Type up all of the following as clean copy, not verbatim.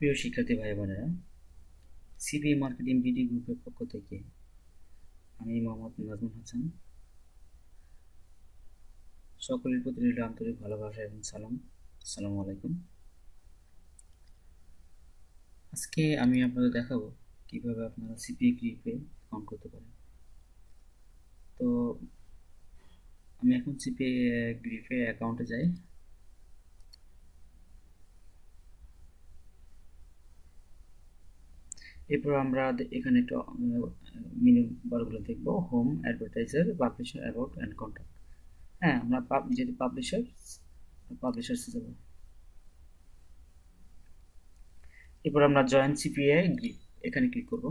প্রিয় শিক্ষার্থী ভাই বোনেরা, সিবি মার্কেটিং বিডি গ্রুপের পক্ষ থেকে আমি মোহাম্মদ নাজমুল হাসান সকলের প্রতি রইল আন্তরিক ভালোবাসা এবং সালাম। আসসালামু আলাইকুম। আজকে আমি আপনাদের দেখাবো কিভাবে আপনারা সিপি গ্রুপে অ্যাকাউন্ট করতে পারেন। তো আমি এখন সিপি গ্রুপে অ্যাকাউন্টে যাই। এরপর আমরা এখানে একটা মেনু বারগুলো দেখবো, home, advertiser, publisher, about and contact. হ্যাঁ, আমরা যেহেতু পাবলিশার্সে যাবো। এরপর আমরা জয়েন সিপিএ গ্রুপ এখানে ক্লিক করব।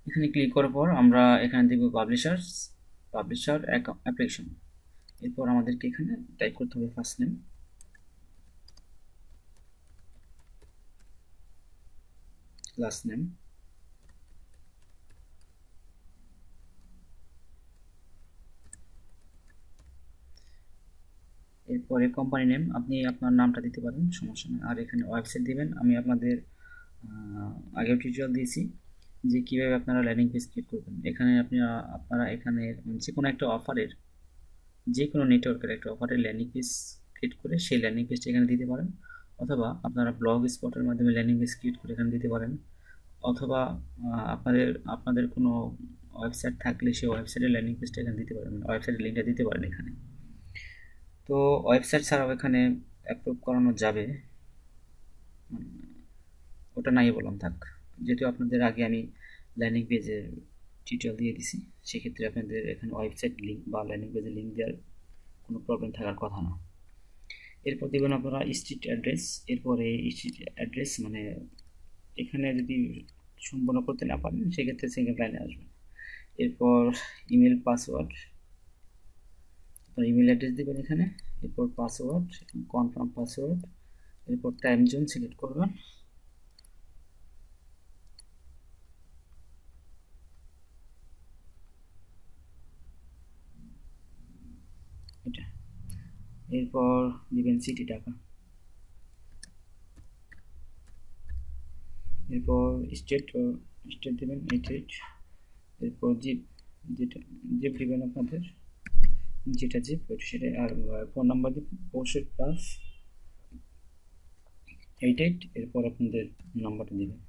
এখানে ক্লিক করার পর আমরা এখানে দেখব পাবলিশার অ্যাপ্লিকেশন। এরপর আমাদেরকে এখানে টাইপ করতে হবে ফার্স্ট নেম, লাস্ট নেম, এরপরে কোম্পানি নেম। আপনি আপনার নামটা দিতে পারেন, সমস্যা নেই। আর এখানে ওয়েবসাইট দিবেন। আমি আপনাদের আগেও টিউটোরিয়াল দিয়েছি যে কীভাবে আপনারা ল্যান্ডিং পেজ ক্রিয়েট করবেন। এখানে আপনারা এখানে যে কোনো একটা অফারের, যে কোনো নেটওয়ার্কের একটা অফারের ল্যান্ডিং পেজ ক্রিয়েট করে সেই ল্যান্ডিং পেজটা এখানে দিতে পারেন, অথবা আপনারা ব্লগ স্পটের মাধ্যমে ল্যান্ডিং পেজ ক্রিয়েট করে এখানে দিতে পারেন, অথবা আপনাদের কোনো ওয়েবসাইট থাকলে সেই ওয়েবসাইটের ল্যান্ডিং পেজটা এখানে দিতে পারেন, ওয়েবসাইটের লিঙ্কটা দিতে পারেন এখানে। তো ওয়েবসাইট ছাড়াও এখানে অ্যাপ্রুভ করানো যাবে, ওটা নাই বললাম থাক। যেহেতু আপনাদের আগে আমি ল্যান্ডিং পেজের টিউটোরিয়াল দিয়ে দিছি, সেক্ষেত্রে আপনাদের এখানে ওয়েবসাইট লিঙ্ক বা ল্যান্ডিং পেজের লিঙ্ক দেওয়ার কোনো প্রবলেম থাকার কথা না। এরপর দেবেন আপনারা স্ট্রিট অ্যাড্রেস। এরপরে স্ট্রিট অ্যাড্রেস মানে এখানে যদি সম্পূর্ণ করতে না পারেন সেক্ষেত্রে সেকেন্ড লাইনে আসবেন। এরপর ইমেল পাসওয়ার্ড, ইমেল অ্যাড্রেস দেবেন এখানে। এরপর পাসওয়ার্ড, কনফার্ম পাসওয়ার্ড। এরপর টাইম জোন সিলেক্ট করবেন। এটা এরপর দিবেন সিটি ঢাকা। এরপর স্টেট দেবেন 88। এরপর জিপ দিবেন আপনাদের, যেটা জিপ সেটাই। আর ফোন নাম্বার দিবেন 64+88। এরপর আপনাদের নাম্বারটা দিবেন।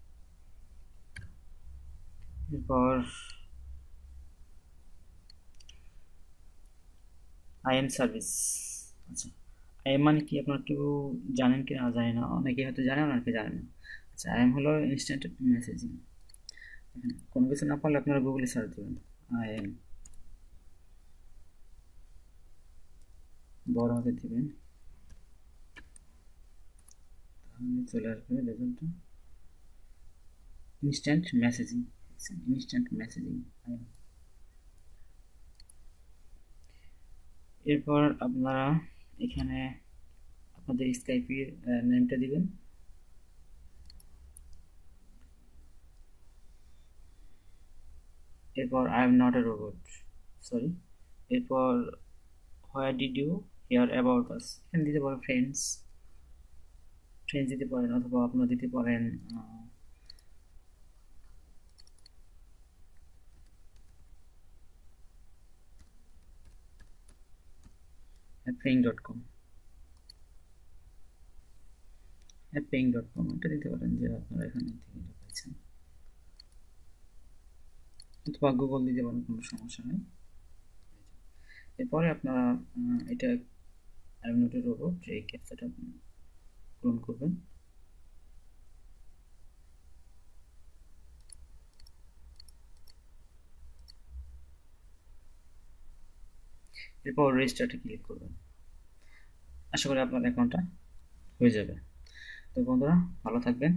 এরপর আইএম সার্ভিস। আচ্ছা, আইএম মানে কি আপনারা কেউ জানেন কি না জানি না, অনেকে হয়তো জানেন, অনেকে জানেন না। আচ্ছা, আইএম হলো ইনস্ট্যান্ট মেসেজিং। কোনো কিছু না পারলে আপনারা গুগলে সার্চ দেবেন আইএম, বড় হাতে দিবেন, তাহলে চলে আসবে রেজাল্টটা। Instant messaging, instant messaging IM. এরপর আপনারা এখানে আপনাদের স্কাইপের নেমটা দিবেন। এরপর I am not a robot, sorry. এরপর where did you hear about us, এখানে দিতে পারেন ফ্রেন্ডস দিতে পারেন, অথবা আপনারা দিতে পারেন apping.com, এটা দিতে পারেন যে আপনারা এখানে থেকে পাচ্ছেন, অথবা গুগল দিতে পারেন, কোনো সমস্যা নেই। এরপরে আপনারা এটা I am not a robot এই ক্যাপচাটা পূরণ করবেন। এরপর রেজিস্টারে ক্লিক করবেন। আশা করি আপনার অ্যাকাউন্টটা হয়ে যাবে। তো বন্ধুরা, ভালো থাকবেন।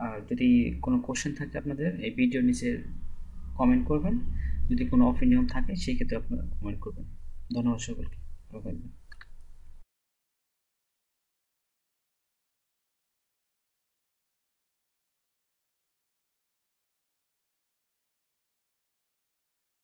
আর যদি কোনো কোশ্চেন থাকে আপনাদের, এই ভিডিওর নিচে কমেন্ট করবেন। যদি কোনো অপিনিয়ন থাকে সেই ক্ষেত্রে আপনারা কমেন্ট করবেন। ধন্যবাদ সকলকে, ভালো থাকবেন।